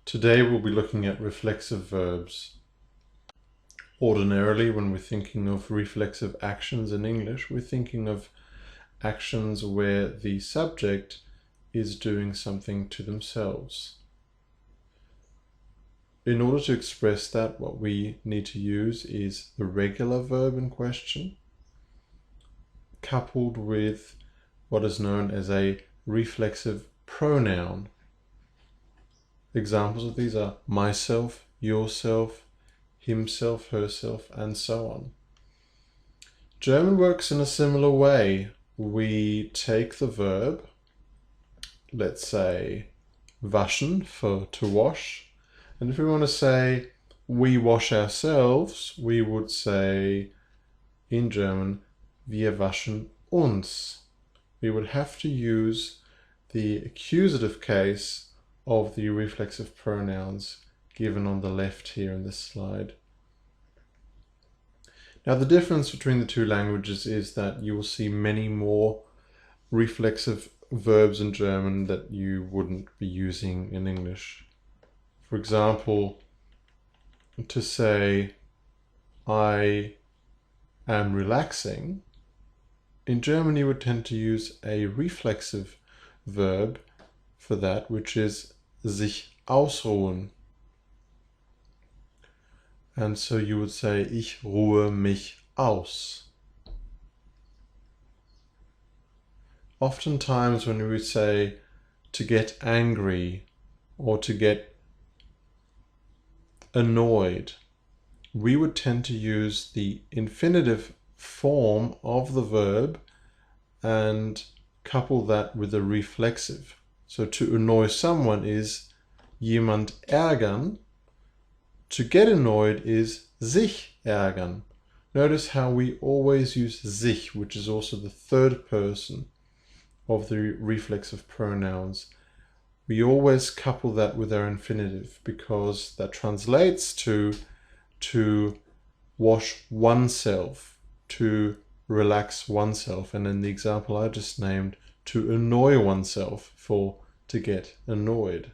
Today we'll be looking at reflexive verbs. Ordinarily, when we're thinking of reflexive actions in English, we're thinking of actions where the subject is doing something to themselves. In order to express that, what we need to use is the regular verb in question, coupled with what is known as a reflexive pronoun. Examples of these are myself, yourself, himself, herself, and so on. German works in a similar way. We take the verb, let's say waschen for to wash, and if we want to say we wash ourselves, we would say in German wir waschen uns. We would have to use the accusative case of the reflexive pronouns given on the left here in this slide. Now the difference between the two languages is that you will see many more reflexive verbs in German that you wouldn't be using in English. For example, to say I am relaxing, in German you would tend to use a reflexive verb for that, which is sich ausruhen. And so you would say, ich ruhe mich aus. Oftentimes when we say to get angry or to get annoyed, we would tend to use the infinitive form of the verb and couple that with a reflexive. So to annoy someone is jemand ärgern. To get annoyed is sich ärgern. Notice how we always use sich, which is also the third person of the reflexive pronouns. We always couple that with our infinitive because that translates to wash oneself, to relax oneself, and in the example I just named, to annoy oneself, for to get annoyed.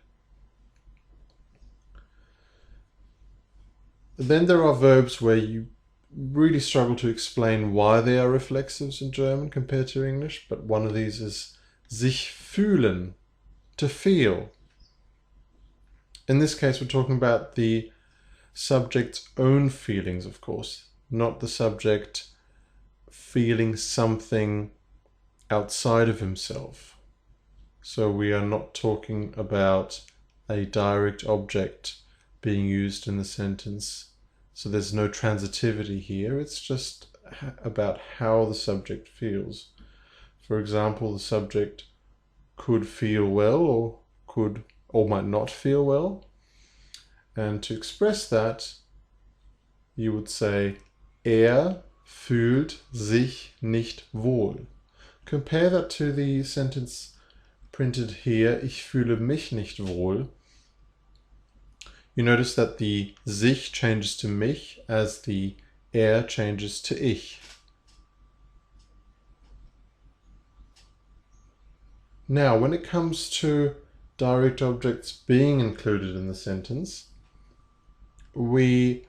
Then there are verbs where you really struggle to explain why they are reflexives in German compared to English, but one of these is sich fühlen, to feel. In this case, we're talking about the subject's own feelings, of course, not the subject feeling something outside of himself. So we are not talking about a direct object being used in the sentence. So there's no transitivity here. It's just about how the subject feels. For example, the subject could feel well or might not feel well. And to express that, you would say fühlt sich nicht wohl. Compare that to the sentence printed here, ich fühle mich nicht wohl. You notice that the sich changes to mich as the changes to ich. Now, when it comes to direct objects being included in the sentence, we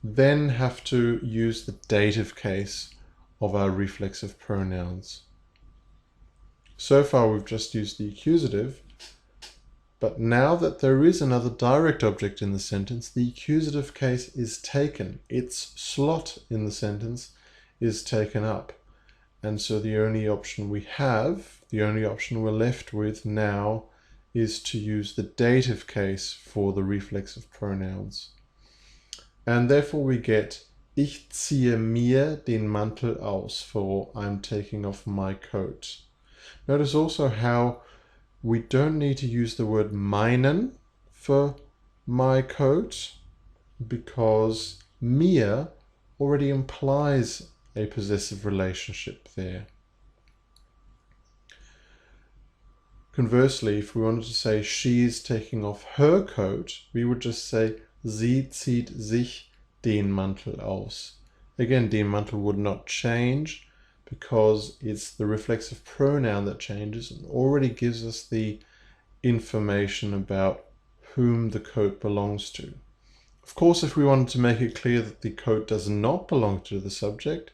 then have to use the dative case of our reflexive pronouns. So far we've just used the accusative, but now that there is another direct object in the sentence, the accusative case is taken. Its slot in the sentence is taken up. And so the only option we have, the only option we're left with now, is to use the dative case for the reflexive pronouns. And therefore we get ich ziehe mir den Mantel aus, for I'm taking off my coat. Notice also how we don't need to use the word meinen for my coat because mir already implies a possessive relationship there. Conversely, if we wanted to say she is taking off her coat, we would just say sie zieht sich den Mantel aus. Again, den Mantel would not change because it's the reflexive pronoun that changes and already gives us the information about whom the coat belongs to. Of course, if we wanted to make it clear that the coat does not belong to the subject,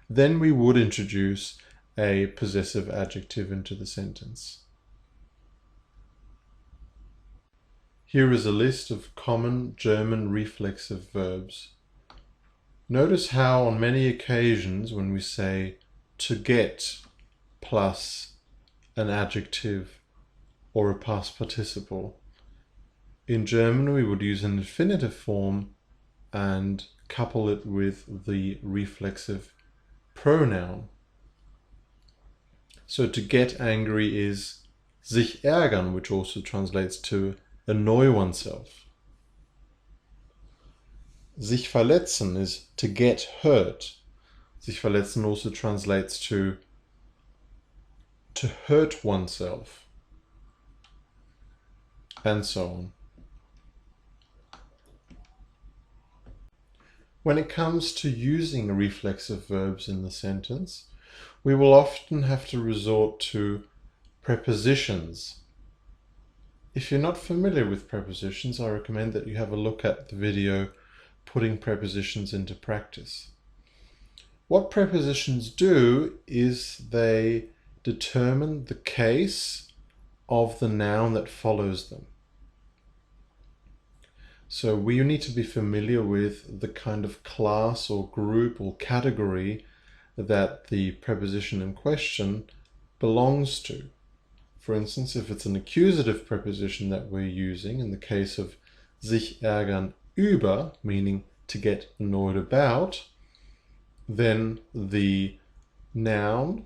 then we would introduce a possessive adjective into the sentence. Here is a list of common German reflexive verbs. Notice how on many occasions when we say to get plus an adjective or a past participle, in German we would use an infinitive form and couple it with the reflexive pronoun. So to get angry is sich ärgern, which also translates to annoy oneself. Sich verletzen is to get hurt. Sich verletzen also translates to hurt oneself, and so on. When it comes to using reflexive verbs in the sentence, we will often have to resort to prepositions. If you're not familiar with prepositions, I recommend that you have a look at the video Putting Prepositions into Practice. What prepositions do is they determine the case of the noun that follows them. So we need to be familiar with the kind of class or group or category that the preposition in question belongs to. For instance, if it's an accusative preposition that we're using, in the case of sich ärgern über, meaning to get annoyed about, then the noun,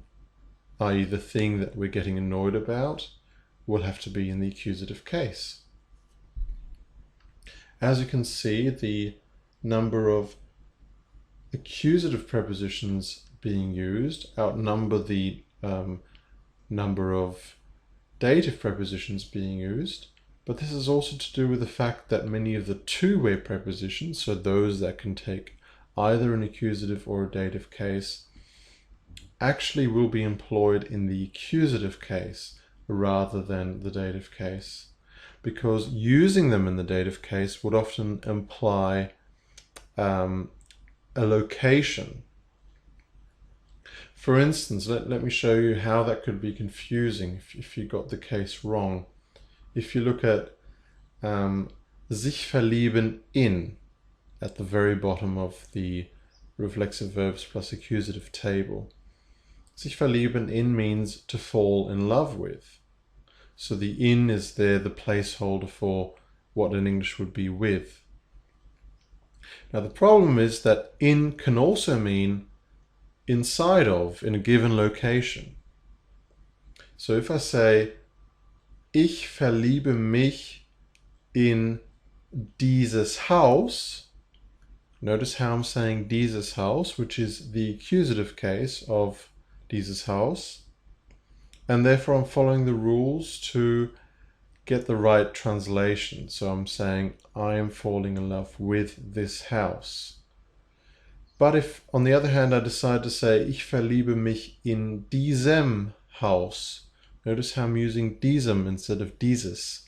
i.e. the thing that we're getting annoyed about, will have to be in the accusative case. As you can see, the number of accusative prepositions being used outnumber the number of dative prepositions being used, but this is also to do with the fact that many of the two-way prepositions, so those that can take either an accusative or a dative case, actually will be employed in the accusative case rather than the dative case, because using them in the dative case would often imply a location. For instance, let me show you how that could be confusing if you got the case wrong. If you look at sich verlieben in at the very bottom of the reflexive verbs plus accusative table, sich verlieben in means to fall in love with. So the in is there, the placeholder for what in English would be with. Now the problem is that in can also mean inside of, in a given location. So if I say, ich verliebe mich in dieses Haus, notice how I'm saying dieses Haus, which is the accusative case of dieses Haus, and therefore I'm following the rules to get the right translation. So I'm saying, I am falling in love with this house. But if, on the other hand, I decide to say, ich verliebe mich in diesem Haus, notice how I'm using diesem instead of dieses,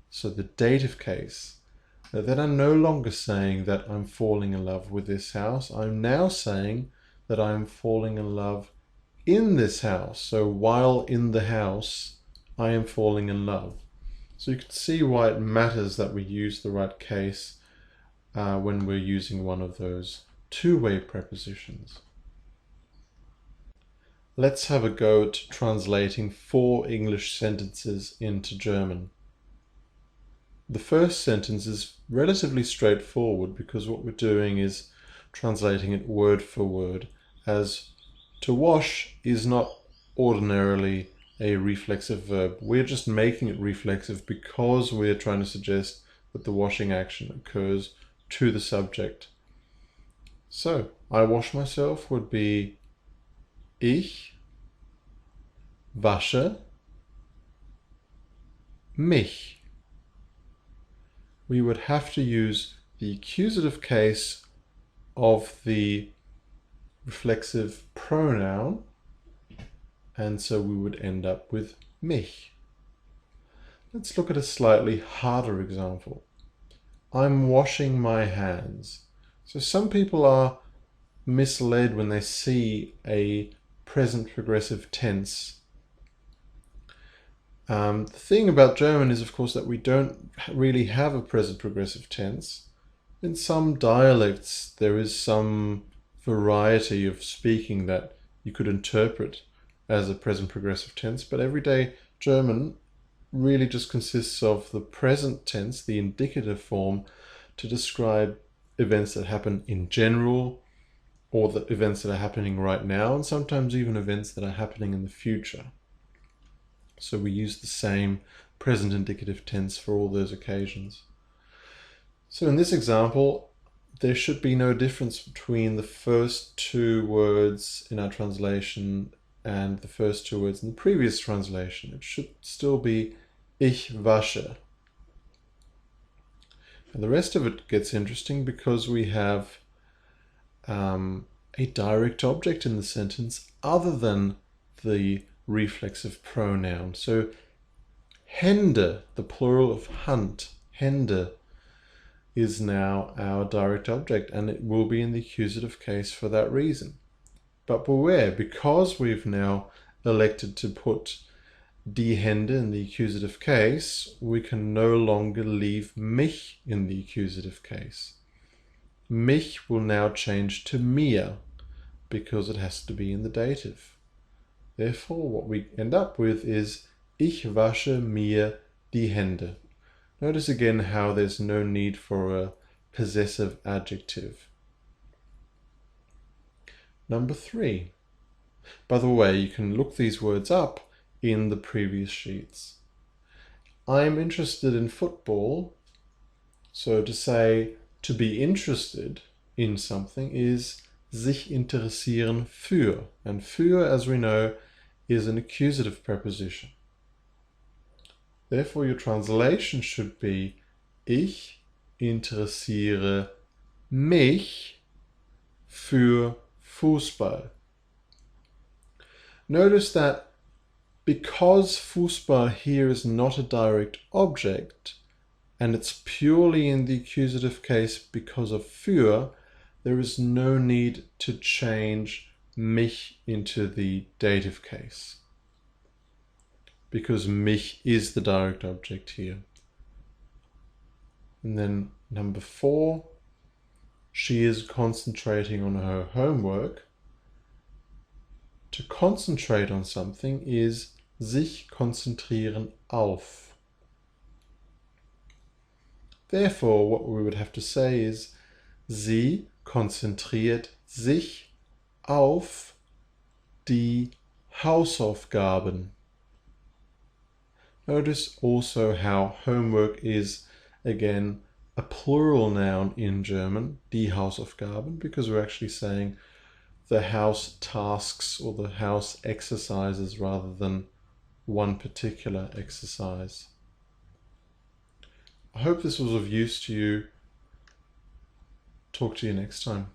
so the dative case, then I'm no longer saying that I'm falling in love with this house. I'm now saying that I'm falling in love in this house. So while in the house, I am falling in love. So you can see why it matters that we use the right case when we're using one of those two-way prepositions. Let's have a go at translating 4 English sentences into German. The first sentence is relatively straightforward because what we're doing is translating it word for word, as to wash is not ordinarily a reflexive verb. We're just making it reflexive because we're trying to suggest that the washing action occurs to the subject. So, I wash myself would be ich wasche mich. We would have to use the accusative case of the reflexive pronoun, and so we would end up with mich. Let's look at a slightly harder example. I'm washing my hands. So some people are misled when they see a present progressive tense. The thing about German is, of course, that we don't really have a present progressive tense. In some dialects, there is some variety of speaking that you could interpret as a present progressive tense, but everyday German really just consists of the present tense, the indicative form, to describe events that happen in general, or the events that are happening right now, and sometimes even events that are happening in the future. So we use the same present indicative tense for all those occasions. So in this example, there should be no difference between the first two words in our translation and the first two words in the previous translation. It should still be Ich wasche. And the rest of it gets interesting because we have a direct object in the sentence other than the reflexive pronoun. So Hände, the plural of Hand, Hände, is now our direct object, and it will be in the accusative case for that reason. But beware, because we've now elected to put die Hände in the accusative case, we can no longer leave mich in the accusative case. Mich will now change to mir because it has to be in the dative. Therefore, what we end up with is Ich wasche mir die Hände. Notice again how there's no need for a possessive adjective. Number 3. By the way, you can look these words up in the previous sheets. I'm interested in football. So to say to be interested in something is sich interessieren für. And für, as we know, is an accusative preposition. Therefore, your translation should be Ich interessiere mich für Fußball. Notice that because Fußball here is not a direct object, and it's purely in the accusative case because of für, there is no need to change mich into the dative case, because mich is the direct object here. And then number 4, she is concentrating on her homework. To concentrate on something is sich konzentrieren auf. Therefore, what we would have to say is sie konzentriert sich auf die Hausaufgaben. Notice also how homework is, again, a plural noun in German, die Hausaufgaben, because we're actually saying the house tasks or the house exercises rather than one particular exercise. I hope this was of use to you. Talk to you next time.